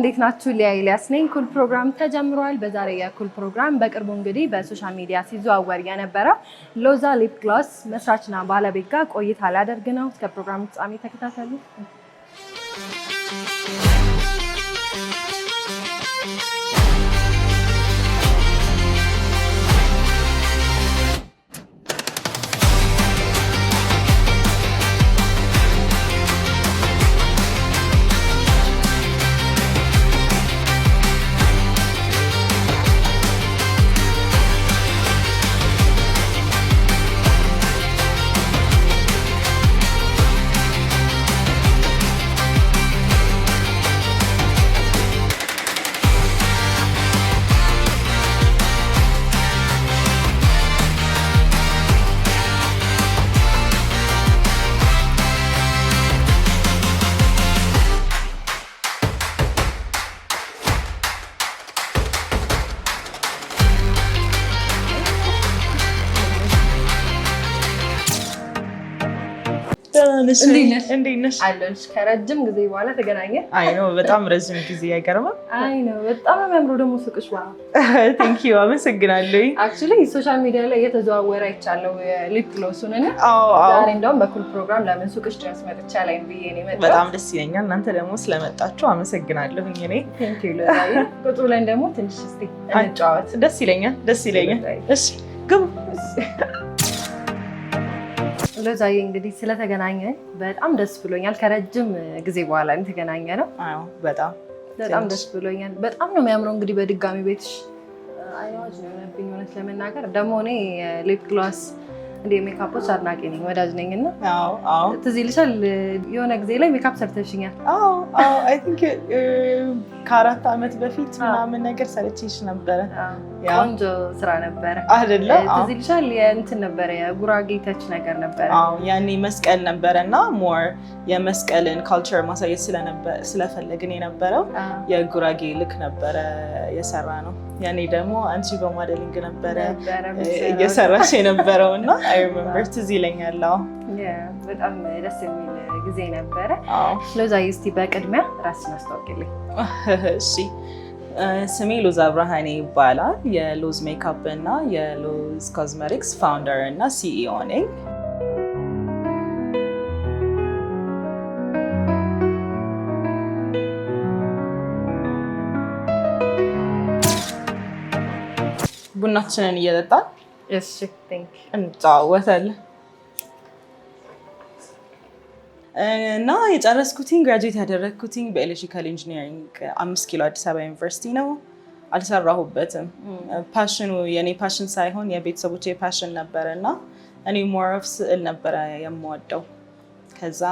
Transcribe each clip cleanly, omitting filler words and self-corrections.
እንዴት ናችሁ? ሊያስ ነኝ። ኩል ፕሮግራም ተጀምሯል። በዛሬ የኩል ፕሮግራም በቅርቡ እንግዲህ በሶሻል ሚዲያ ሲዘዋወር የነበረው ሎዛ ሊፕ ግሎስ መስራችና ባለቤት ጋር ቆይታ ላደርግ ነው። እስከ ፕሮግራሙ ፍጻሜ ተከታተሉ። እንዴት ነሽ? አለሽ። ከረጅም ጊዜ በኋላ ተገናኘን። አይ ነው በጣም ረጅም ጊዜ አይገርምም? አይ ነው በጣም የሚያምረው ደግሞ ሱቅሽ። ዋው ቴንክ ዩ አመሰግናለሁ። አክቹሊ ሶሻል ሚዲያ ላይ እየተዘዋወረ አይቻለው ሊፕ ግሎሱን እና ዛሬ እንደውም በኩል ፕሮግራም ለምን ሱቅሽ ድረስ መጥቻ ላይ ብዬ ነው የመጣሁት። በጣም ደስ ይለኛል። እናንተ ደግሞ ስለመጣችሁ አመሰግናለሁ። እኔ ቴንክ ዩ ለዛሬ ቁጭ ብለን ደግሞ ትንሽ እስቲ እንጫወት። ደስ ይለኛል። እሺ ግቡ። ሎዛዬ እንግዲህ ስለተገናኘን በጣም ደስ ብሎኛል። ከረጅም ጊዜ በኋላ የተገናኘ ነው። አዎ በጣም ደስ ብሎኛል። በጣም ነው የሚያምረው። እንግዲህ በድጋሚ ቤትሽ አይዋጅ ነው የሆነብኝ እውነት ለመናገር። ደግሞ እኔ ሊፕ ግሎስ እንደ ሜካፖች አድናቂ ነኝ፣ ወዳጅ ነኝ እና ትዝ ይልሻል የሆነ ጊዜ ላይ ሜካፕ ሰርተሽኛል። አይ ቲንክ ከ4 ዓመት በፊት ምናምን ነገር ሰርቼሽ ነበረ። ቆንጆ ስራ ነበረ አይደለ? ትዝ ይልሻል የእንትን ነበረ የጉራጌ ተች ነገር ነበረ። ያኔ መስቀል ነበረ እና ሞር የመስቀልን ካልቸር ማሳየት ስለፈለግን የነበረው የጉራጌ ልክ ነበረ የሰራ ነው። ያኔ ደግሞ አንቺ በሞዴሊንግ ነበረ እየሰራሽ የነበረው እና አይ ሪሜምበር ትዝ ይለኛል። በጣም ደስ የሚል ጊዜ ነበረ። ሎዛዬ እስቲ በቅድሚያ ራስሽን አስተዋውቂልኝ። እሺ ስሜ ሎዛ ብርሃኔ ይባላል። የሎዝ ሜካፕ እና የሎዝ ኮስሜቲክስ ፋውንደር እና ሲኢኦ ነኝ። ቡናችንን እየጠጣን እንጫወታለን እና የጨረስኩትኝ ግራጁዌት ያደረግኩትኝ በኤሌክትሪካል ኢንጂነሪንግ 5 ኪሎ አዲስ አበባ ዩኒቨርሲቲ ነው። አልሰራሁበትም። ፓሽኑ የኔ ፓሽን ሳይሆን የቤተሰቦቼ ፓሽን ነበረ እና እኔ ሞር ኦፍ ስዕል ነበረ የምወደው። ከዛ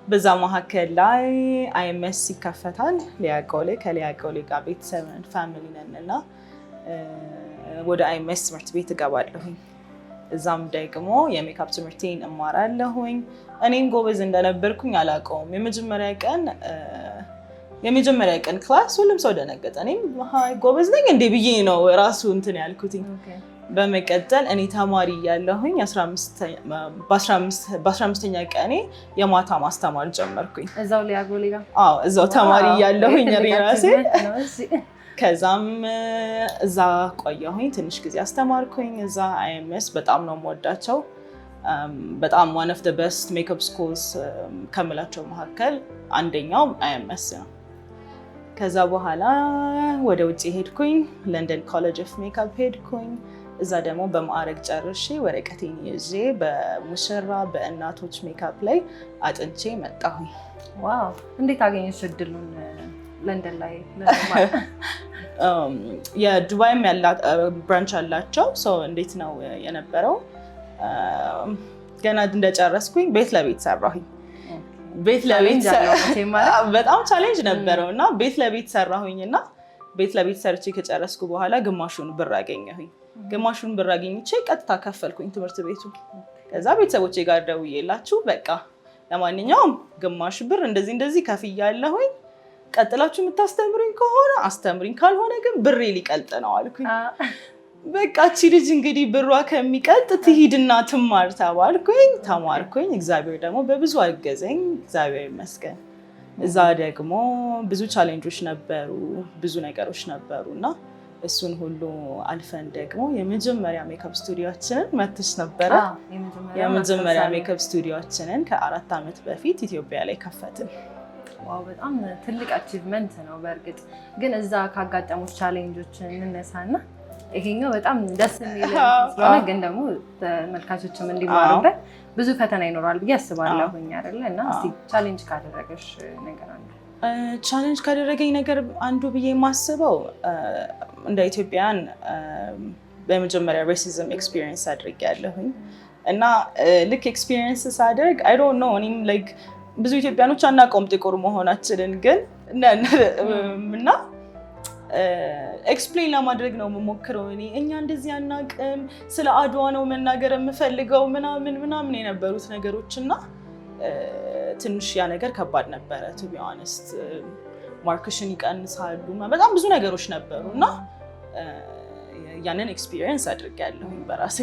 በዛ መካከል ላይ አይኤምኤስ ይከፈታል ከሊያቆሌ ጋር ቤተሰብን ፋሚሊ ነን እና ወደ አይኤምኤስ ትምህርት ቤት እገባለሁኝ። እዛም ደግሞ የሜካፕ ትምህርቴን እማራለሁኝ። እኔም ጎበዝ እንደነበርኩኝ አላውቀውም። የመጀመሪያ ቀን ክላስ ሁሉም ሰው ደነገጠ። እኔም ጎበዝ ነኝ እንዴ ብዬ ነው ራሱ እንትን ያልኩትኝ። በመቀጠል እኔ ተማሪ እያለሁኝ በ15ኛ ቀኔ የማታ ማስተማር ጀመርኩኝ። እዛው ሊያቆሌ ጋር? አዎ እዛው ተማሪ እያለሁኝ ራሴ። ከዛም እዛ ቆየሁኝ፣ ትንሽ ጊዜ አስተማርኩኝ። እዛ አይኤምኤስ በጣም ነው የምወዳቸው። በጣም ዋን ኦፍ ዘ ቤስት ሜካፕ ስኩልስ ከምላቸው መካከል አንደኛው አይኤምኤስ ነው። ከዛ በኋላ ወደ ውጭ ሄድኩኝ፣ ለንደን ኮሌጅ ኦፍ ሜካፕ ሄድኩኝ። እዛ ደግሞ በማዕረግ ጨርሼ ወረቀቴን ይዤ በሙሽራ በእናቶች ሜካፕ ላይ አጥንቼ መጣሁኝ። ዋው! እንዴት አገኘሽ እድሉን? ለንደን ላይ የዱባይም ብራንች አላቸው። እንዴት ነው የነበረው? ገና እንደጨረስኩኝ ቤት ለቤት ሰራሁኝ። በጣም ቻሌንጅ ነበረው እና ቤት ለቤት ሰራሁኝ እና ቤት ለቤት ሰርቼ ከጨረስኩ በኋላ ግማሹን ብር አገኘሁኝ። ግማሹን ብር አገኝቼ ቀጥታ ከፈልኩኝ ትምህርት ቤቱ። ከዛ ቤተሰቦቼ ጋር ደውዬላችሁ በቃ ለማንኛውም ግማሽ ብር እንደዚህ ከፍያለሁኝ፣ ቀጥላችሁ የምታስተምሩኝ ከሆነ አስተምሩኝ፣ ካልሆነ ግን ብሬ ሊቀልጥ ነው አልኩኝ። በቃ እቺ ልጅ እንግዲህ ብሯ ከሚቀልጥ ትሂድና ትማር ተባልኩኝ። ተማርኩኝ። እግዚአብሔር ደግሞ በብዙ አገዘኝ። እግዚአብሔር ይመስገን። እዛ ደግሞ ብዙ ቻሌንጆች ነበሩ፣ ብዙ ነገሮች ነበሩ እና እሱን ሁሉ አልፈን ደግሞ የመጀመሪያ ሜካፕ ስቱዲዮችንን መትሽ ነበረ። የመጀመሪያ ሜካፕ ስቱዲዮችንን ከ4 ዓመት በፊት ኢትዮጵያ ላይ ከፈትን። ዋው በጣም ትልቅ አቺቭመንት ነው። በእርግጥ ግን እዛ ካጋጠሙት ቻሌንጆች እንነሳና ይሄኛው በጣም ደስ የሚል ስለሆነ ግን ደግሞ ተመልካቾችም እንዲማሩበት ብዙ ፈተና ይኖራል ብዬ አስባለሁኝ አይደለ? እና እስቲ ቻሌንጅ ካደረገሽ ነገር አንዱ ቻሌንጅ ካደረገኝ ነገር አንዱ ብዬ የማስበው እንደ ኢትዮጵያን በመጀመሪያ ሬሲዝም ኤክስፒሪየንስ አድርጌያለሁኝ እና ልክ ኤክስፒሪየንስ ሳደርግ አይ ዶንት ኖ እኔም ላይክ ብዙ ኢትዮጵያኖች አናውቀውም ጥቁር መሆናችንን ግን እና ኤክስፕሌን ለማድረግ ነው የምሞክረው። እኛ እንደዚህ አናውቅም፣ ስለ አድዋ ነው መናገር የምፈልገው ምናምን የነበሩት ነገሮች እና ትንሽ ያ ነገር ከባድ ነበረ። ቱ ቢ ኦነስት ማርክሽን ይቀንሳሉ፣ በጣም ብዙ ነገሮች ነበሩ እና ያንን ኤክስፒሪየንስ አድርጌያለሁ በራሴ።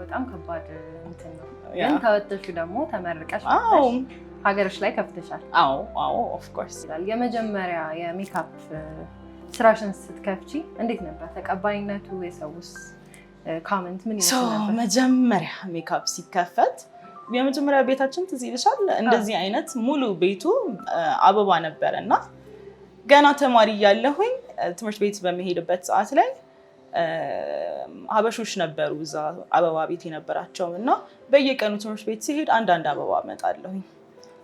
በጣም ከባድ እንትን ነው። ግን ከወጥተሽ ደግሞ ተመርቀሽ ሀገርሽ ላይ ከፍተሻል። ኦፍ ኮርስ። የመጀመሪያ የሜካፕ ስራሽን ስትከፍቺ እንዴት ነበር ተቀባይነቱ? የሰውስ ካመንት ምን ይመስል ነበር? መጀመሪያ ሜካፕ ሲከፈት የመጀመሪያ ቤታችን ትዝ ይልሻል? እንደዚህ አይነት ሙሉ ቤቱ አበባ ነበረ እና ገና ተማሪ እያለሁኝ ትምህርት ቤት በሚሄድበት ሰዓት ላይ ሀበሾች ነበሩ እዛ አበባ ቤት የነበራቸው እና በየቀኑ ትምህርት ቤት ሲሄድ አንዳንድ አበባ እመጣለሁኝ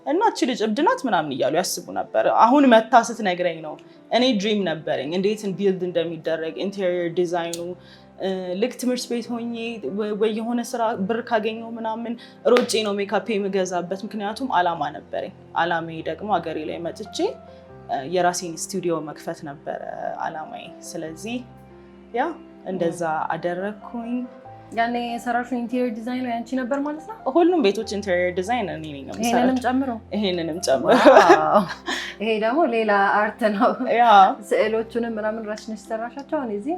እና እቺ ልጅ እብድ ናት ምናምን እያሉ ያስቡ ነበር። አሁን መታ ስትነግረኝ ነው እኔ ድሪም ነበረኝ እንዴት ቢልድ እንደሚደረግ ኢንቴሪየር ዲዛይኑ። ልክ ትምህርት ቤት ሆኜ ወይ የሆነ ስራ ብር ካገኘው ምናምን ሮጬ ነው ሜካፕ የምገዛበት፣ ምክንያቱም አላማ ነበረኝ። አላማዬ ደግሞ ሀገሬ ላይ መጥቼ የራሴን ስቱዲዮ መክፈት ነበረ አላማዬ። ስለዚህ ያ እንደዛ አደረግኩኝ። ያኔ የሰራሽው ኢንቴሪየር ዲዛይን ያንቺ ነበር ማለት ነው? ሁሉም ቤቶች ኢንቴሪየር ዲዛይን እኔ ነኝ የምሰራው። ይሄንንም ጨምሮ። ይሄ ደግሞ ሌላ አርት ነው። ስዕሎቹንም ምናምን ራስሽ ነሽ የሰራሻቸው? እዚህ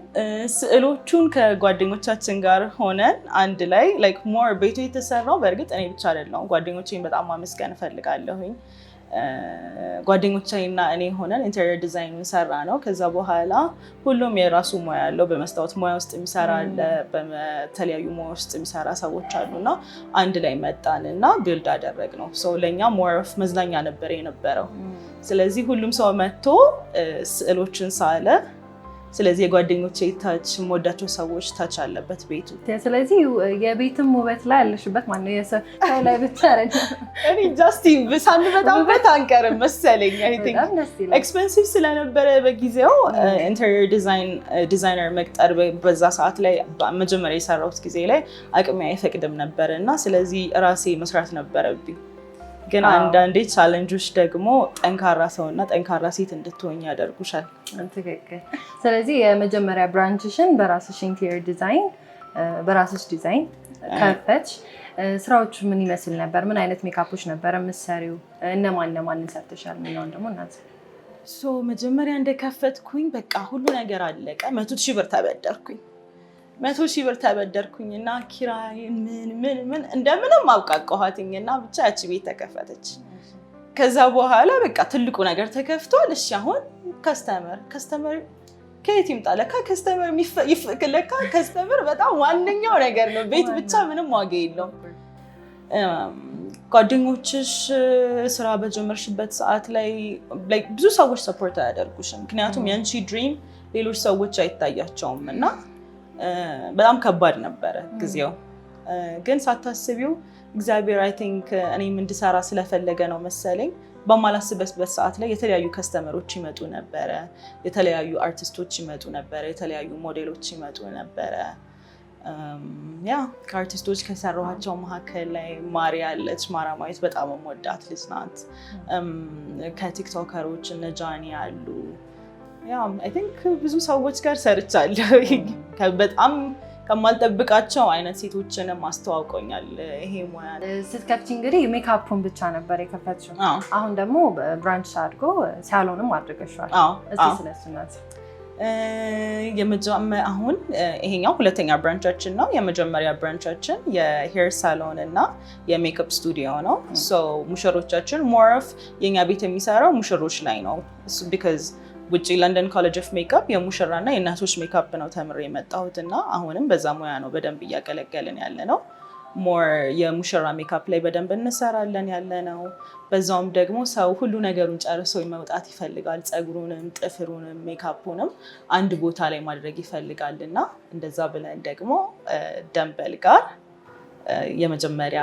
ስዕሎቹን ከጓደኞቻችን ጋር ሆነን አንድ ላይ ላይክ ሞር ቤቱ የተሰራው በእርግጥ እኔ ብቻ አይደለሁም። ጓደኞቼን በጣም ማመስገን እፈልጋለሁኝ። ጓደኞቼና እኔ ሆነን ኢንቴሪየር ዲዛይን ሰራ ነው። ከዛ በኋላ ሁሉም የራሱ ሙያ ያለው በመስታወት ሙያ ውስጥ የሚሰራ አለ፣ በተለያዩ ሙያ ውስጥ የሚሰራ ሰዎች አሉና አንድ ላይ መጣንና ቢልድ አደረግ ነው። ለእኛ ሞር ኦፍ መዝናኛ ነበር የነበረው። ስለዚህ ሁሉም ሰው መጥቶ ስዕሎችን ሳለ። ስለዚህ የጓደኞቼ ታች የምወዳቸው ሰዎች ታች አለበት ቤቱ። ስለዚህ የቤትም ውበት ላይ ያለሽበት ማነው? የሰው ላይ ብቻ አይደለም። እኔ ጃስቲን ሳንበጣበት አንቀርም መሰለኝ። አይ ቲንክ ኤክስፔንሲቭ ስለነበረ በጊዜው ኢንቴሪየር ዲዛይነር መቅጠር በዛ ሰዓት ላይ መጀመሪያ የሰራሁት ጊዜ ላይ አቅሜ አይፈቅድም ነበር እና ስለዚህ ራሴ መስራት ነበረብኝ። ግን አንዳንዴ ቻሌንጆች ደግሞ ጠንካራ ሰውና ጠንካራ ሴት እንድትሆኝ ያደርጉሻል። ትክክል። ስለዚህ የመጀመሪያ ብራንችሽን በራስሽ ኢንቴሪየር ዲዛይን በራስሽ ዲዛይን ከፈትሽ። ስራዎቹ ምን ይመስል ነበር? ምን አይነት ሜካፖች ነበር የምትሰሪው? እነማንን ሰርተሻል? ምናምን ደግሞ እናት መጀመሪያ እንደከፈትኩኝ በቃ ሁሉ ነገር አለቀ። 100,000 ብር ተበደርኩኝ። 100,000 ብር ተበደርኩኝ እና ኪራይን ምን እንደምንም አውቃቀኋትኝ እና ብቻ ያቺ ቤት ተከፈተች። ከዛ በኋላ በቃ ትልቁ ነገር ተከፍቷል። እሺ አሁን ከስተመር ከየት ይምጣ? ለካ ከስተመር በጣም ዋነኛው ነገር ነው። ቤት ብቻ ምንም ዋጋ የለውም። ጓደኞችሽ ስራ በጀመርሽበት ሰዓት ላይ ብዙ ሰዎች ሰፖርት አያደርጉሽም። ምክንያቱም የአንቺ ድሪም ሌሎች ሰዎች አይታያቸውም እና በጣም ከባድ ነበረ ጊዜው። ግን ሳታስቢው እግዚአብሔር አይ ቲንክ እኔም እንድሰራ ስለፈለገ ነው መሰለኝ በማላስበበት ሰዓት ላይ የተለያዩ ከስተመሮች ይመጡ ነበረ፣ የተለያዩ አርቲስቶች ይመጡ ነበረ፣ የተለያዩ ሞዴሎች ይመጡ ነበረ። ከአርቲስቶች ከሰራኋቸው መካከል ላይ ማሪ አለች። ማራማዊት በጣም የምወዳት ልጅ ናት። ከቲክቶከሮች እነ ጃኒ አሉ። አይ ቲንክ ብዙ ሰዎች ጋር ሰርቻለሁ። በጣም ከማልጠብቃቸው አይነት ሴቶችንም አስተዋውቆኛል ይሄ ሙያ። ስትከፍቺ እንግዲህ ሜካፑን ብቻ ነበር የከፈትሽው። አሁን ደግሞ ብራንች አድርጎ ሳሎንም አድርገሻል። እስኪ ስለሱ እናት። አሁን ይሄኛው ሁለተኛ ብራንቻችን ነው። የመጀመሪያ ብራንቻችን የሄር ሳሎን እና የሜክአፕ ስቱዲዮ ነው። ሶ ሙሽሮቻችን ሞር ኦፍ የኛ ቤት የሚሰራው ሙሽሮች ላይ ነው። ቢካዝ ውጪ ለንደን ኮሌጅ ኦፍ ሜክአፕ የሙሽራና የእናቶች ሜክአፕ ነው ተምሬ የመጣሁት እና አሁንም በዛ ሙያ ነው በደንብ እያገለገልን ያለ ነው። ሞር የሙሽራ ሜካፕ ላይ በደንብ እንሰራለን ያለ ነው። በዛውም ደግሞ ሰው ሁሉ ነገሩን ጨርሶ መውጣት ይፈልጋል። ፀጉሩንም ጥፍሩንም ሜካፑንም አንድ ቦታ ላይ ማድረግ ይፈልጋል እና እንደዛ ብለን ደግሞ ደንበል ጋር የመጀመሪያ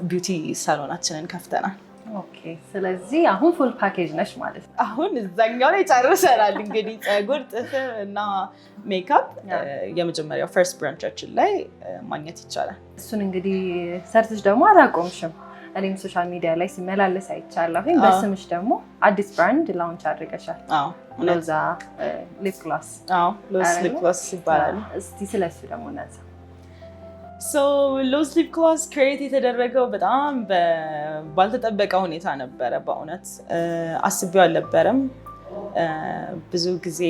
ቢዩቲ ሳሎናችንን ከፍተናል። ኦኬ፣ ስለዚህ አሁን ፉል ፓኬጅ ነሽ ማለት ነው። አሁን እዛኛው ላይ ጨርሰናል። እንግዲህ ፀጉር፣ ጥፍር እና ሜካፕ የመጀመሪያው ፈርስት ብራንቻችን ላይ ማግኘት ይቻላል። እሱን እንግዲህ ሰርተሽ ደግሞ አላቆምሽም። እኔም ሶሻል ሚዲያ ላይ ሲመላለስ አይቻለሁ። በስምሽ ደግሞ አዲስ ብራንድ ላውንች አድርገሻል። ሎዛ ሊፕ ግሎስ። ሎዝ ሊፕ ግሎስ ይባላል። እስቲ ስለሱ ደግሞ እናንሳ። ሎዝ ሊፕ ግሎስ ክሬት የተደረገው በጣም ባልተጠበቀ ሁኔታ ነበረ። በእውነት አስቤው አልነበረም። ብዙ ጊዜ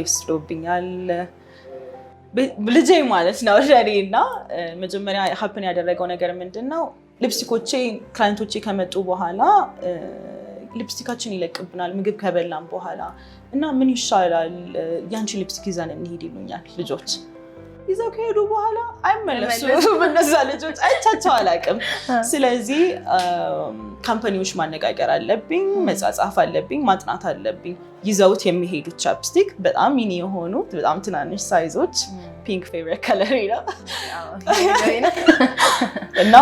ወስዶብኛል። ልጄ ማለት ነው ሸሪ እና መጀመሪያ ሀፕን ያደረገው ነገር ምንድን ነው? ሊፕስቲኮቼ ክላይንቶቼ ከመጡ በኋላ ሊፕስቲካችን ይለቅብናል ምግብ ከበላን በኋላ እና ምን ይሻላል ያንቺ ሊፕስቲክ ይዘን እንሂድ ይሉኛል ልጆች። ይዘው ከሄዱ በኋላ አይመለሱም። እነዛ ልጆች አይቻቸው አላውቅም። ስለዚህ ካምፓኒዎች ማነጋገር አለብኝ፣ መጻጻፍ አለብኝ፣ ማጥናት አለብኝ። ይዘውት የሚሄዱት ቻፕስቲክ በጣም ሚኒ የሆኑ በጣም ትናንሽ ሳይዞች፣ ፒንክ ፌቨሪት ከለር ነው እና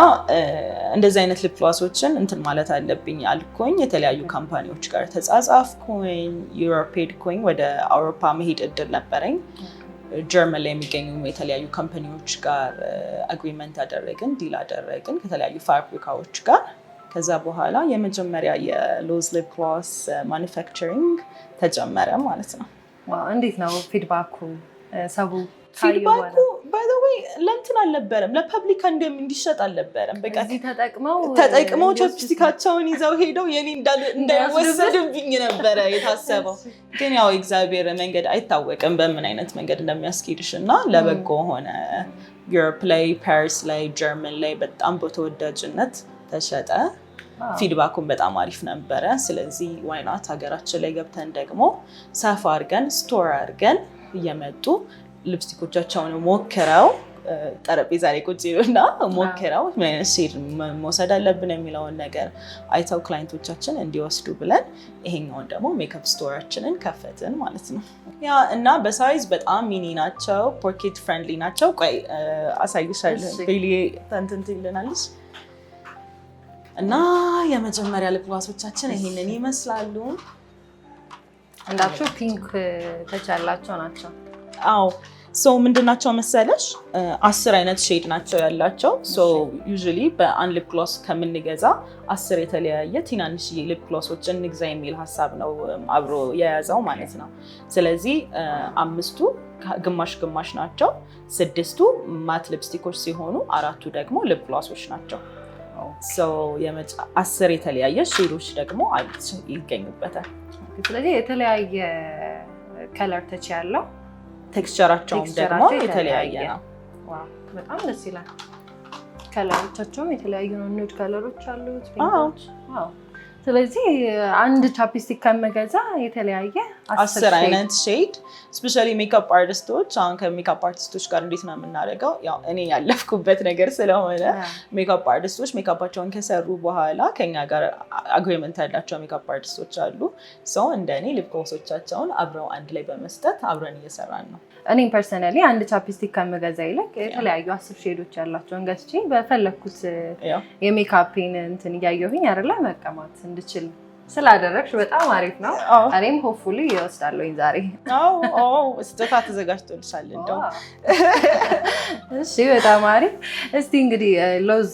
እንደዚህ አይነት ሊፕ ግሎሶችን እንትን ማለት አለብኝ አልኩኝ። የተለያዩ ካምፓኒዎች ጋር ተጻጻፍኩኝ። ዩሮፕ ሄድኩኝ። ወደ አውሮፓ መሄድ እድል ነበረኝ። ጀርመን ላይ የሚገኙ የተለያዩ ካምፓኒዎች ጋር አግሪመንት አደረግን፣ ዲል አደረግን ከተለያዩ ፋብሪካዎች ጋር። ከዛ በኋላ የመጀመሪያ የሎዝ ሊፕ ግሎስ ማኒፋክቸሪንግ ተጀመረ ማለት ነው። እንዴት ነው ፊድባኩ? ሰው ፊድባኩ ባይ ዘ ዌይ ለእንትን አልነበረም፣ ለፐብሊክ እንዲሸጥ አልነበረም። በቃ ተጠቅመው ቻፕስቲካቸውን ይዘው ሄደው የኔ እንዳይወሰድብኝ ነበረ የታሰበው። ግን ያው እግዚአብሔር መንገድ አይታወቅም በምን አይነት መንገድ እንደሚያስኬድሽ እና ለበጎ ሆነ። ዩሮፕ ላይ፣ ፓሪስ ላይ፣ ጀርመን ላይ በጣም በተወዳጅነት ተሸጠ። ፊድባኩን በጣም አሪፍ ነበረ። ስለዚህ ዋይናት ሀገራችን ላይ ገብተን ደግሞ ሰፋ አድርገን ስቶር አድርገን እየመጡ ሊፕስቲኮቻቸውን ሞክረው ጠረጴዛ ላይ ቁጭ ይሉና ሞክረው ምን አይነት ሼድ መውሰድ አለብን የሚለውን ነገር አይተው ክላይንቶቻችን እንዲወስዱ ብለን ይሄኛውን ደግሞ ሜካፕ ስቶራችንን ከፈትን ማለት ነው። ያ እና በሳይዝ በጣም ሚኒ ናቸው፣ ፖኬት ፍሬንድሊ ናቸው። ቆይ አሳይሻለሁ። ቤሊ ተንትንት ይልናልሽ እና የመጀመሪያ ሊፕ ግሎሶቻችን ይሄንን ይመስላሉ። እንዳልሽው ፒንክ ተች ያላቸው ናቸው። አዎ ምንድናቸው መሰለሽ 10 አይነት ሼድ ናቸው ያላቸው። ዩዥሊ በአንድ ሊፕ ግሎስ ከምንገዛ 10 የተለያየ ትናንሽዬ ሊፕ ግሎሶች እንግዛ የሚል ሀሳብ ነው አብሮ የያዘው ማለት ነው። ስለዚህ 5ቱ ግማሽ ግማሽ ናቸው፣ 6ቱ ማት ሊፕስቲኮች ሲሆኑ 4ቱ ደግሞ ሊፕ ግሎሶች ናቸው። 10 የተለያየ ሼዶች ደግሞ ይገኙበታል። ስለዚህ የተለያየ ከለር ተች ያለው ቴክስቸራቸውም ደግሞ የተለያየ ነው። በጣም ደስ ይላል። ከለሮቻቸውም የተለያዩ ነው። ኑድ ከለሮች አሉት። ስለዚህ አንድ ቻፕስቲክ ከመገዛ የተለያየ 10 አይነት ሼድ። ስፔሻሊ ሜካፕ አርቲስቶች አሁን ከሜካፕ አርቲስቶች ጋር እንዴት ነው የምናደርገው? ያው እኔ ያለፍኩበት ነገር ስለሆነ ሜካፕ አርቲስቶች ሜካፓቸውን ከሰሩ በኋላ ከኛ ጋር አግሪመንት ያላቸው ሜካፕ አርቲስቶች አሉ። እንደኔ ሊፕ ግሎሶቻቸውን አብረው አንድ ላይ በመስጠት አብረን እየሰራን ነው። እኔም ፐርሰናሊ አንድ ቻፕስቲክ ከመገዛ ይልቅ የተለያዩ 10 ሼዶች ያላቸውን ገዝቼ በፈለኩት የሜካፕን እንትን እያየሁኝ አይደለ መቀማት እንድችል ስላደረግሽ በጣም አሪፍ ነው። እኔም ሆፕፉሊ ይወስዳለሁኝ ዛሬ። ስጦታ ተዘጋጅቶልሻል እንደው። እሺ በጣም አሪፍ። እስቲ እንግዲህ ሎዝ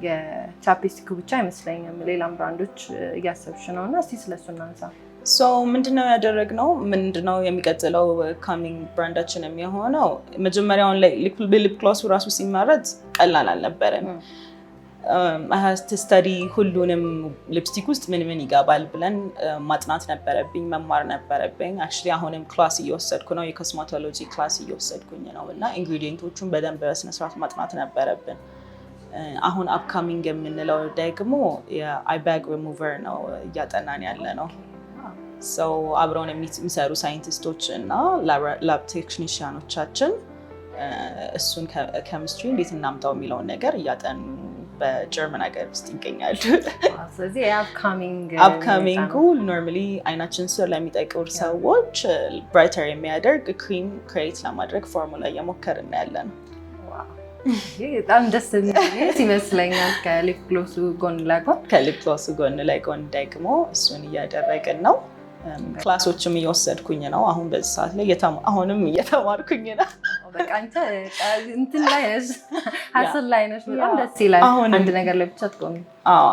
የቻፕስቲክ ብቻ አይመስለኝም ሌላም ብራንዶች እያሰብሽ ነው እና እስቲ ስለሱ እናንሳ። ምንድነው ያደረግነው? ምንድነው የሚቀጥለው ካሚንግ ብራንዳችን የሚሆነው? መጀመሪያውን ላይ ሊፕ ግሎሱ ራሱ ሲመረት ቀላል አልነበረም። I had to study ሁሉንም ሊፕስቲክ ውስጥ ምን ምን ይገባል ብለን ማጥናት ነበረብኝ፣ መማር ነበረብኝ። actually አሁንም ክላስ እየወሰድኩ ነው፣ የኮስሜቶሎጂ ክላስ እየወሰድኩኝ ነው እና ኢንግሪዲየንቶቹን በደንብ በስነ ስርዓት ማጥናት ነበረብን። አሁን አፕካሚንግ የምንለው ደግሞ የአይ ባግ ሪሙቨር ነው እያጠናን ያለ ነው። ሰው አብረውን የሚሰሩ ሳይንቲስቶች እና ላብ ቴክኒሽያኖቻችን እሱን ኬሚስትሪ እንዴት እናምጣው የሚለውን ነገር እያጠኑ በጀርመን ሀገር ውስጥ ይገኛሉ። ስለዚህ አፕካሚንጉ ኖርማሊ አይናችን ስር ለሚጠቁሩ ሰዎች ብራይተር የሚያደርግ ክሪም ክሬት ለማድረግ ፎርሙላ እየሞከርን ያለ ነው። በጣም ደስ የሚል ይመስለኛል። ከሊፕ ግሎሱ ጎን ለጎን ደግሞ እሱን እያደረግን ነው። ክላሶችም እየወሰድኩኝ ነው። አሁን በዚህ ሰዓት ላይ አሁንም እየተማርኩኝ ነው። በቃ አንተ እንትን ላይ ነሽ፣ ሀስል ላይ ነሽ። በጣም ደስ ይላል። አንድ ነገር ላይ ብቻ ትቆሚ።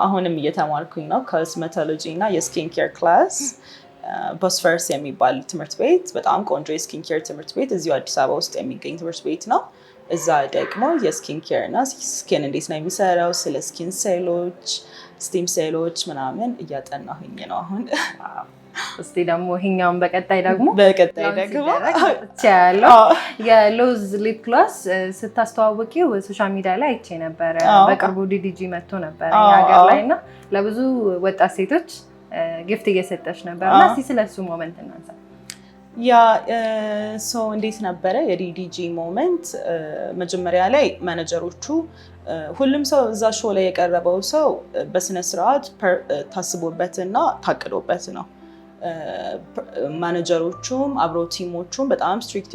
አሁንም እየተማርኩኝ ነው። ኮስሜቶሎጂ እና የስኪን ኬር ክላስ ቦስፈርስ የሚባል ትምህርት ቤት፣ በጣም ቆንጆ የስኪን ኬር ትምህርት ቤት እዚሁ አዲስ አበባ ውስጥ የሚገኝ ትምህርት ቤት ነው። እዛ ደግሞ የስኪን ኬር እና ስኪን እንዴት ነው የሚሰራው፣ ስለ ስኪን ሴሎች፣ ስቲም ሴሎች ምናምን እያጠናሁኝ ነው አሁን። እስቲ ደግሞ ይሄኛውን በቀጣይ ደግሞ ያለው የሎዝ ሊፕ ግሎስ ስታስተዋውቂው ሶሻል ሚዲያ ላይ አይቼ ነበረ። በቅርቡ ዲዲጂ መጥቶ ነበረ ሀገር ላይ እና ለብዙ ወጣት ሴቶች ጊፍት እየሰጠች ነበር እና እስቲ ስለሱ ሞመንት እናንሳ። ያ ሰው እንዴት ነበረ የዲዲጂ ሞመንት? መጀመሪያ ላይ ማኔጀሮቹ ሁሉም ሰው እዛ ሾው ላይ የቀረበው ሰው በስነ ስርዓት ታስቦበትና ታቅዶበት ነው። ማኔጀሮቹም አብሮ ቲሞቹም በጣም ስትሪክት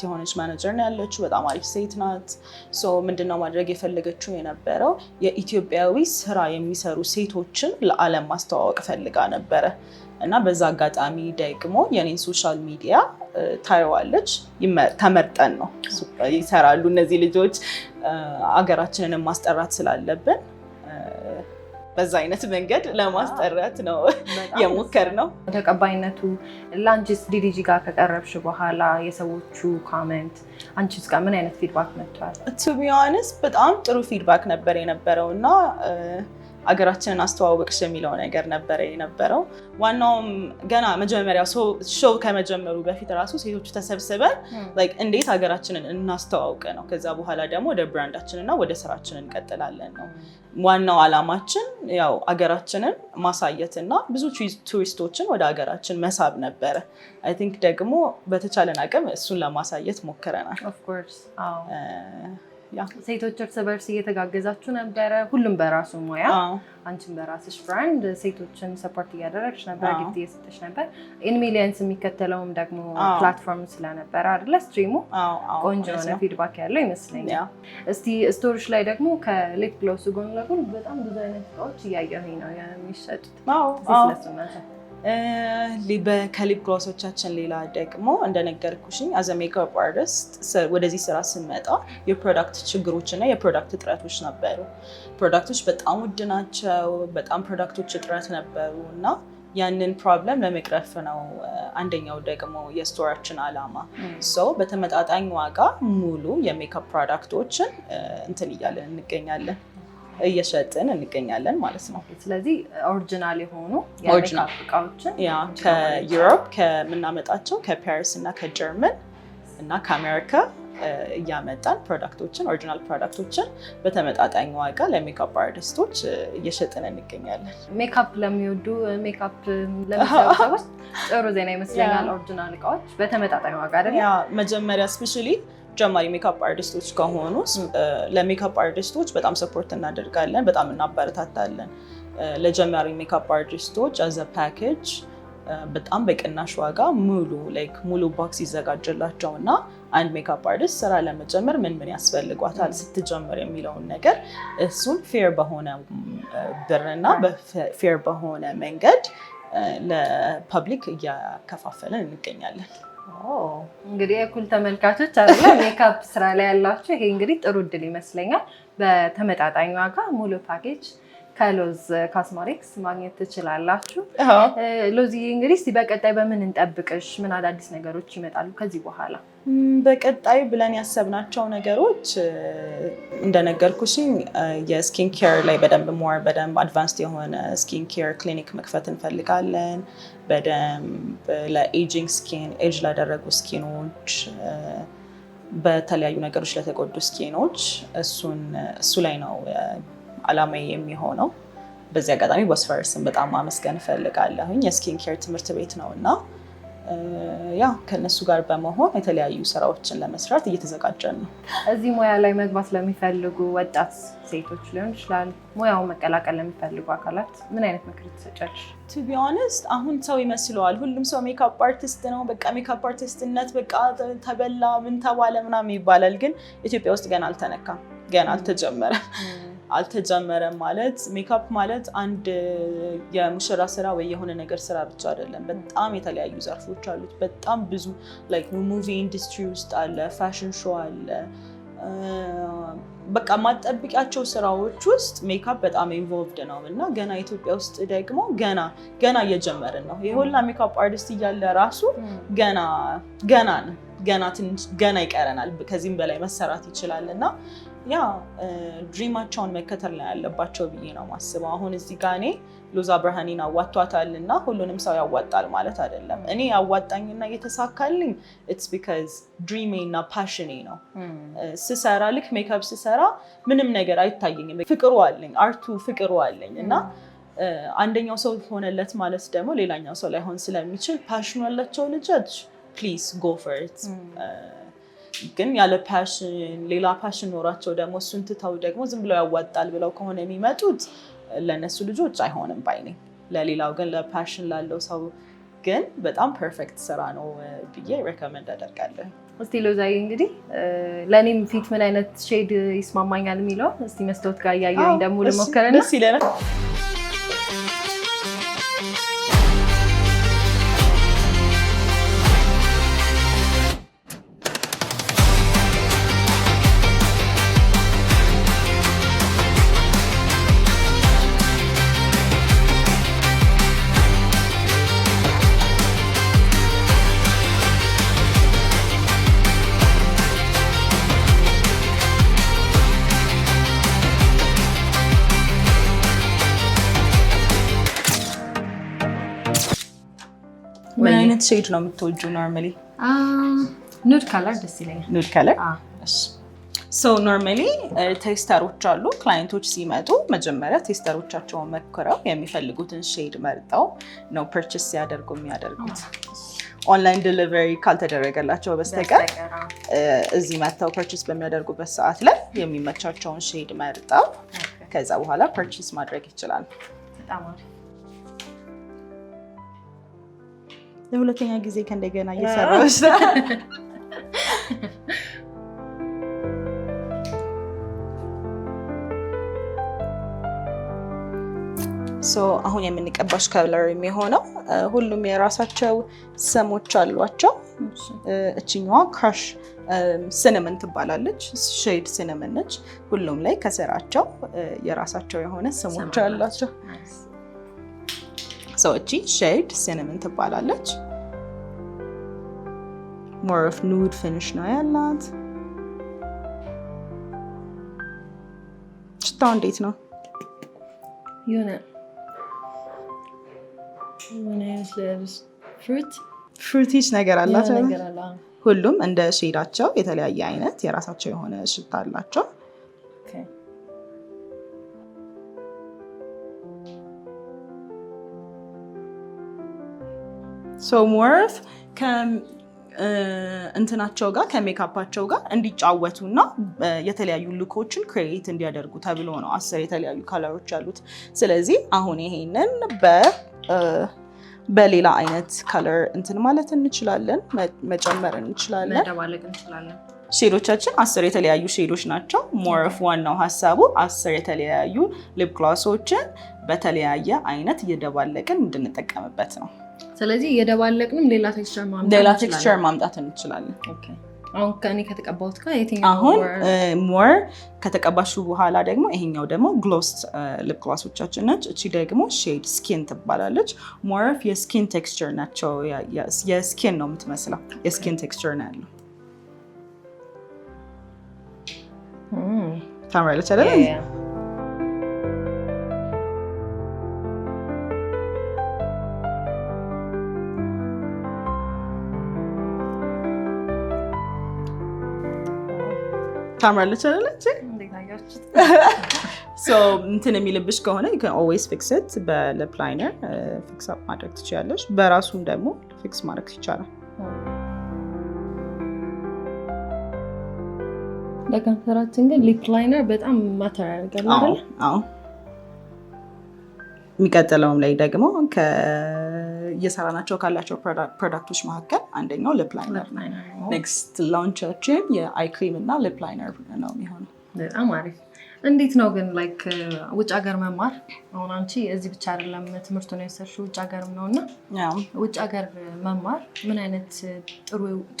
የሆነች ማኔጀር ነው ያለችው። በጣም አሪፍ ሴት ናት። ምንድነው ማድረግ የፈለገችው የነበረው የኢትዮጵያዊ ስራ የሚሰሩ ሴቶችን ለዓለም ማስተዋወቅ ፈልጋ ነበረ እና በዛ አጋጣሚ ደግሞ የኔን ሶሻል ሚዲያ ታየዋለች። ተመርጠን ነው ይሰራሉ እነዚህ ልጆች። አገራችንን ማስጠራት ስላለብን በዛ አይነት መንገድ ለማስጠራት ነው የሞከርነው። ተቀባይነቱ ላንቺስ ዲዲጂ ጋር ከቀረብሽ በኋላ የሰዎቹ ኮሜንት አንቺስ ጋር ምን አይነት ፊድባክ መጥቷል? ቱ ቢ ኦነስት በጣም ጥሩ ፊድባክ ነበር የነበረው እና አገራችንን አስተዋወቅሽ የሚለው ነገር ነበረ የነበረው። ዋናውም ገና መጀመሪያ ሾው ከመጀመሩ በፊት ራሱ ሴቶቹ ተሰብስበን እንዴት ሀገራችንን እናስተዋውቅ ነው። ከዛ በኋላ ደግሞ ወደ ብራንዳችን እና ወደ ስራችን እንቀጥላለን ነው ዋናው አላማችን። ያው አገራችንን ማሳየት እና ብዙ ቱሪስቶችን ወደ ሀገራችን መሳብ ነበረ። አይ ቲንክ ደግሞ በተቻለን አቅም እሱን ለማሳየት ሞክረናል። ኦፍ ኮርስ ሴቶች እርስ በርስ እየተጋገዛችሁ ነበረ፣ ሁሉም በራሱ ሙያ። አንቺን በራስሽ ብራንድ ሴቶችን ሰፖርት እያደረግሽ ነበር፣ ጊፍት እየሰጠሽ ነበር። ኢን ሚሊየንስ የሚከተለውም ደግሞ ፕላትፎርም ስለነበረ አይደለ ስትሪሙ ቆንጆ የሆነ ፊድባክ ያለው ይመስለኛል። እስቲ ስቶሪሽ ላይ ደግሞ ከሊፕ ግሎሱ ጎን ለጎን በጣም ብዙ አይነት እቃዎች እያየሁኝ ነው የሚሸጡት። ከሊፕ ግሎሶቻችን ሌላ ደግሞ እንደነገርኩሽኝ አዘ ሜካፕ አርቲስት ወደዚህ ስራ ስመጣ የፕሮዳክት ችግሮች እና የፕሮዳክት እጥረቶች ነበሩ። ፕሮዳክቶች በጣም ውድ ናቸው። በጣም ፕሮዳክቶች እጥረት ነበሩ እና ያንን ፕሮብለም ለመቅረፍ ነው አንደኛው ደግሞ የስቶራችን አላማ። በተመጣጣኝ ዋጋ ሙሉ የሜካፕ ፕሮዳክቶችን እንትን እያለን እንገኛለን፣ እየሸጥን እንገኛለን ማለት ነው። ስለዚህ ኦሪጂናል የሆኑ የሜካፕ እቃዎችን ከዩሮፕ ከምናመጣቸው ከፓሪስ እና ከጀርመን እና ከአሜሪካ እያመጣን ኦሪጂናል ፕሮዳክቶችን በተመጣጣኝ ዋጋ ለሜካፕ አርቲስቶች እየሸጥን እንገኛለን። ሜካፕ ለሚወዱ ሜካፕ ለሚሰሩ ሰዎች ጥሩ ዜና ይመስለኛል። ኦሪጂናል እቃዎች በተመጣጣኝ ዋጋ አይደል? መጀመሪያ ስፔሻሊ ጀማሪ ሜካፕ አርቲስቶች ከሆኑ ለሜካፕ አርቲስቶች በጣም ሰፖርት እናደርጋለን፣ በጣም እናበረታታለን። ለጀማሪ ሜካፕ አርቲስቶች አዘ ፓኬጅ በጣም በቅናሽ ዋጋ ሙሉ ቦክስ ይዘጋጅላቸው እና አንድ ሜካፕ አርቲስት ስራ ለመጀመር ምን ያስፈልጓታል ስትጀምር የሚለውን ነገር እሱን ፌር በሆነ ብርና ፌር በሆነ መንገድ ለፐብሊክ እያከፋፈለን እንገኛለን። እንግዲህ የኩል ተመልካቾች አይደለ ሜካፕ ስራ ላይ ያላችሁ ይሄ እንግዲህ ጥሩ እድል ይመስለኛል። በተመጣጣኝ ዋጋ ሙሉ ፓኬጅ ከሎዝ ካስሞቲክስ ማግኘት ትችላላችሁ። ሎዚ እንግዲህ እስቲ በቀጣይ በምን እንጠብቅሽ? ምን አዳዲስ ነገሮች ይመጣሉ ከዚህ በኋላ? በቀጣይ ብለን ያሰብናቸው ነገሮች እንደነገርኩሽ የስኪን ኬር ላይ በደንብ አድቫንስድ የሆነ ስኪን ኬር ክሊኒክ መክፈት እንፈልጋለን። በደንብ ለኤጂንግ ስኪን ኤጅ ላደረጉ ስኪኖች በተለያዩ ነገሮች ለተጎዱ ስኪኖች እሱ ላይ ነው አላማዬ የሚሆነው። በዚህ አጋጣሚ ቦስፈረስን በጣም ማመስገን እፈልጋለሁኝ። የስኪን ኬር ትምህርት ቤት ነው እና ከነሱ ጋር በመሆን የተለያዩ ስራዎችን ለመስራት እየተዘጋጀን ነው። እዚህ ሙያ ላይ መግባት ለሚፈልጉ ወጣት ሴቶች ሊሆን ይችላል፣ ሙያውን መቀላቀል ለሚፈልጉ አካላት ምን አይነት ምክር ትሰጫለሽ? ቱ ቢ ኦነስት አሁን ሰው ይመስለዋል ሁሉም ሰው ሜካፕ አርቲስት ነው፣ በቃ ሜካፕ አርቲስትነት በቃ ተበላ ምን ተባለ ምናምን ይባላል። ግን ኢትዮጵያ ውስጥ ገና አልተነካም፣ ገና አልተጀመረም። ማለት ሜካፕ ማለት አንድ የሙሽራ ስራ ወይ የሆነ ነገር ስራ ብቻ አይደለም። በጣም የተለያዩ ዘርፎች አሉት። በጣም ብዙ ላይክ ሙቪ ኢንዱስትሪ ውስጥ አለ፣ ፋሽን ሾው አለ። በቃ ማጠብቂያቸው ስራዎች ውስጥ ሜካፕ በጣም ኢንቮልቭድ ነው እና ገና ኢትዮጵያ ውስጥ ደግሞ ገና እየጀመርን ነው። የሁላ ሜካፕ አርቲስት እያለ ራሱ ገና ይቀረናል። ከዚህም በላይ መሰራት ይችላል እና ድሪማቸውን መከተል ላይ ያለባቸው ብዬ ነው ማስበው። አሁን እዚህ ጋር እኔ ሎዛ ብርሃኔን አዋጥቷታል እና ሁሉንም ሰው ያዋጣል ማለት አይደለም። እኔ ያዋጣኝና የተሳካልኝ ኢትስ ቢካዝ ድሪሜ እና ፓሽኔ ነው። ስሰራ ልክ ሜካፕ ስሰራ ምንም ነገር አይታየኝም። ፍቅሩ አለኝ፣ አርቱ ፍቅሩ አለኝ እና አንደኛው ሰው ሆነለት ማለት ደግሞ ሌላኛው ሰው ላይሆን ስለሚችል ፓሽኑ ያላቸው ልጆች ፕሊዝ ጎ ፎር ኢት። ግን ያለ ፓሽን ሌላ ፓሽን ኖራቸው ደግሞ እሱን ትተው ደግሞ ዝም ብለው ያዋጣል ብለው ከሆነ የሚመጡት ለእነሱ ልጆች አይሆንም ባይ ነኝ። ለሌላው ግን ለፓሽን ላለው ሰው ግን በጣም ፐርፌክት ስራ ነው ብዬ ሬኮመንድ አደርጋለሁ። እስቲ ሎዛዬ እንግዲህ ለእኔም ፊት ምን አይነት ሼድ ይስማማኛል የሚለው እስቲ መስታወት ጋር እያየሁኝ ደግሞ ልሞክርና ደስ ይለናል። ምን አይነት ሼድ ነው የምትወጂው ኖርማሊ? ኑድ ከለር ደስ ይለኛል። ኑድ ከለር ሶ ኖርማሊ ቴስተሮች አሉ። ክላይንቶች ሲመጡ መጀመሪያ ቴስተሮቻቸውን መክረው የሚፈልጉትን ሼድ መርጠው ነው ፐርቼስ ሲያደርጉ የሚያደርጉት። ኦንላይን ዲሊቨሪ ካልተደረገላቸው በስተቀር እዚህ መጥተው ፐርቼስ በሚያደርጉበት ሰዓት ላይ የሚመቻቸውን ሼድ መርጠው ከዛ በኋላ ፐርቼስ ማድረግ ይችላል። ለሁለተኛ ጊዜ ከእንደገና እየሰራሁሽ ነው። አሁን የምንቀባሽ ከለር የሚሆነው ሁሉም የራሳቸው ስሞች አሏቸው። እችኛዋ ክራሽ ሲነመን ትባላለች። ሼድ ሲነመን ነች። ሁሉም ላይ ከስራቸው የራሳቸው የሆነ ስሞች አሏቸው። እቺ ሼድ ሲነመን ትባላለች። ሞር ኦፍ ኑድ ፊኒሽ ነው ያላት። ሽታው እንዴት ነው? ፍሩቲሽ ነገር አላት። ሁሉም እንደ ሼዳቸው የተለያየ አይነት የራሳቸው የሆነ ሽታ አላቸው። ሞር እንትናቸው ጋር ከሜካፓቸው ጋር እንዲጫወቱና የተለያዩ ሉኮችን ክሬት እንዲያደርጉ ተብሎ ነው 10 የተለያዩ ከለሮች ያሉት። ስለዚህ አሁን ይሄንን በሌላ አይነት ከለር እንትን ማለት እንችላለን፣ መጨመር እንችላለን፣ መደባለቅ እንችላለን። ሼዶቻችን 10 የተለያዩ ሼዶች ናቸው። ሞር ኦፍ ዋናው ሀሳቡ 10 የተለያዩ ሊፕ ግሎሶችን በተለያየ አይነት እየደባለቅን እንድንጠቀምበት ነው። ስለዚህ እየደባለቅንም ሌላ ቴክስቸር ማምጣት እንችላለን። አሁን ከኔ ከተቀባሁት ጋር የትኛው አሁን ሞር ከተቀባሹ በኋላ ደግሞ ይሄኛው ደግሞ ግሎስ ሊፕ ግሎሶቻችን ነች። እቺ ደግሞ ሼድ ስኪን ትባላለች። ሞር ኦፍ የስኪን ቴክስቸር ናቸው። የስኪን ነው የምትመስለው። የስኪን ቴክስቸር ነው ያለው። ታምራለች አይደል? ታምራለች አይደል? ሶ እንትን የሚልብሽ ከሆነ you can always fix it በሊፕ ላይነር ፊክስ አፕ ማድረግ ትችላለሽ። በራሱም ደግሞ ፊክስ ማድረግ ይቻላል። ለከንፈራችን ግን ሊፕ ላይነር በጣም ማተር ያደርጋል አይደል? አዎ። የሚቀጥለውም ላይ ደግሞ እየሰራናቸው ካላቸው ፕሮዳክቶች መካከል አንደኛው ሊፕ ላይነር ነው። ኔክስት ላውንቻችን የአይ ክሪም እና ሊፕ ላይነር ነው የሚሆነው። በጣም አሪፍ። እንዴት ነው ግን ላይክ ውጭ ሀገር መማር? አሁን አንቺ እዚህ ብቻ አይደለም ትምህርቱን የወሰድሽው ውጭ ሀገርም ነውና ውጭ ሀገር መማር ምን አይነት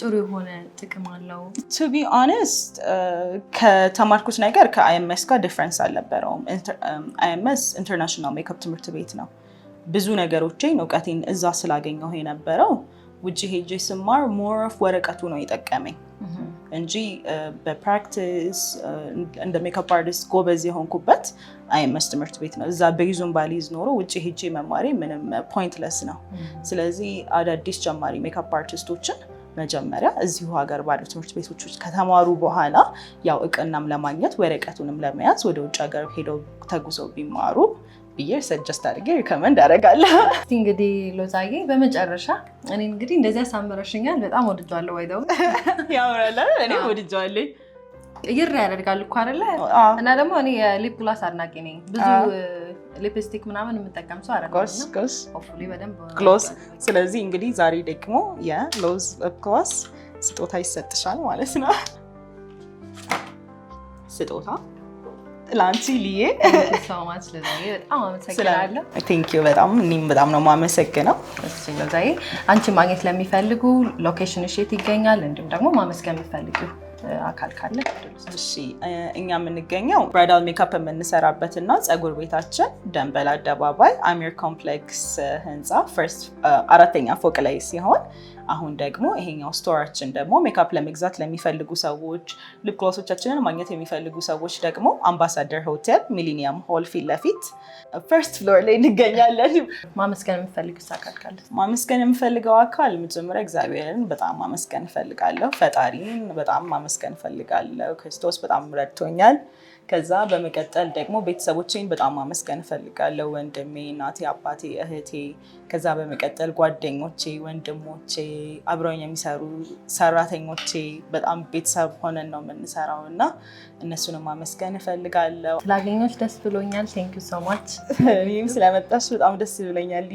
ጥሩ የሆነ ጥቅም አለው? ቱ ቢ ኦነስት ከተማርኩት ነገር ከአይኤምኤስ ጋር ዲፍረንስ አልነበረውም። አይኤምኤስ ኢንተርናሽናል ሜካፕ ትምህርት ቤት ነው። ብዙ ነገሮችን እውቀቴን እዛ ስላገኘሁ የነበረው ውጭ ሄጄ ስማር ሞር ኦፍ ወረቀቱ ነው የጠቀመኝ እንጂ በፕራክቲስ እንደ ሜካፕ አርቲስት ጎበዝ የሆንኩበት አይኤምኤስ ትምህርት ቤት ነው። እዛ ቤዙን ባሊዝ ኖሮ ውጭ ሄጄ መማሬ ምንም ፖይንትለስ ነው። ስለዚህ አዳዲስ ጀማሪ ሜካፕ አርቲስቶችን መጀመሪያ እዚሁ ሀገር ባሉ ትምህርት ቤቶች ከተማሩ በኋላ ያው እውቅናም ለማግኘት ወረቀቱንም ለመያዝ ወደ ውጭ ሀገር ሄደው ተጉዘው ቢማሩ ብዬ ሰጀስት አድርጌ ሪከመንድ አደርጋለሁ። እንግዲህ ሎዛዬ በመጨረሻ እኔ እንግዲህ እንደዚህ አሳምረሽኛል። በጣም ወድጃለሁ። ወይደው ያምራል። እኔ ወድጃለሁ። ቅይር ያደርጋል እኮ አይደለ? እና ደግሞ እኔ የሊፕ ግሎስ አድናቂ ነኝ። ብዙ ሊፕስቲክ ምናምን የምጠቀም ሰው አይደለም። ሆፕፉሊ በደንብ ግሎስ። ስለዚህ እንግዲህ ዛሬ ደግሞ የሎዝ ሊፕ ግሎስ ስጦታ ይሰጥሻል ማለት ነው። ስጦታ ላንቺ ልዬ በጣም አመሰግናለሁ። ቴንኪው በጣም እኔም በጣም ነው የማመሰግነው። ሎዛዬ አንቺ ማግኘት ለሚፈልጉ ሎኬሽንሽ የት ይገኛል? እንዲሁም ደግሞ ማመስገን የሚፈልጊው አካል ካለ? እሺ እኛ የምንገኘው ብራይዳል ሜካፕ የምንሰራበትና ፀጉር ቤታችን ደንበል አደባባይ አሚር ኮምፕሌክስ ህንፃ ፈርስት 4ኛ ፎቅ ላይ ሲሆን አሁን ደግሞ ይሄኛው ስቶራችን ደግሞ ሜካፕ ለመግዛት ለሚፈልጉ ሰዎች ሊፕ ግሎሶቻችንን ማግኘት የሚፈልጉ ሰዎች ደግሞ አምባሳደር ሆቴል ሚሊኒየም ሆል ፊት ለፊት ፈርስት ፍሎር ላይ እንገኛለን። ማመስገን የምፈልገው አካል ካለ? ማመስገን የምፈልገው አካል መጀመሪያ እግዚአብሔርን በጣም ማመስገን እፈልጋለሁ። ፈጣሪን በጣም ማመስገን እፈልጋለሁ። ክርስቶስ በጣም ረድቶኛል። ከዛ በመቀጠል ደግሞ ቤተሰቦቼን በጣም ማመስገን እፈልጋለሁ። ወንድሜ፣ እናቴ፣ አባቴ፣ እህቴ። ከዛ በመቀጠል ጓደኞቼ፣ ወንድሞቼ፣ አብረውኝ የሚሰሩ ሰራተኞቼ በጣም ቤተሰብ ሆነን ነው የምንሰራው እና እነሱንም ማመስገን እፈልጋለሁ። ስላገኘሁሽ ደስ ብሎኛል። ቴንክ ዩ ሶ ማች። እኔም ስለመጣሽ በጣም ደስ ብሎኛል።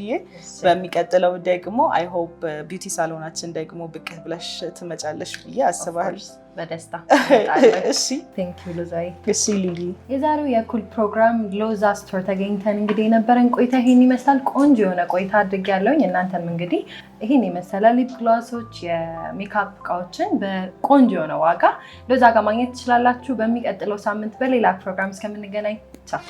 በሚቀጥለው ደግሞ አይ ሆፕ ቢዩቲ ሳሎናችን ደግሞ ብቅ ብለሽ ትመጫለሽ ብዬ አስባለሁ። በደስታ እሺ። ቴንክ ዩ ሎዛዬ። እሺ ሊሊ። የዛሬው የኩል ፕሮግራም ሎዛ ስቶር ተገኝተን እንግዲህ የነበረን ቆይታ ይሄን ይመስላል። ቆንጆ የሆነ ቆይታ አድርጌያለሁኝ። እናንተም እንግዲህ ይሄን የመሰለ ሊፕ ግሎሶች፣ የሜካፕ እቃዎችን በቆንጆ የሆነ ዋጋ ሎዛ ጋር ማግኘት ትችላላችሁ። በሚቀጥለው ሳምንት በሌላ ፕሮግራም እስከምንገናኝ ቻው።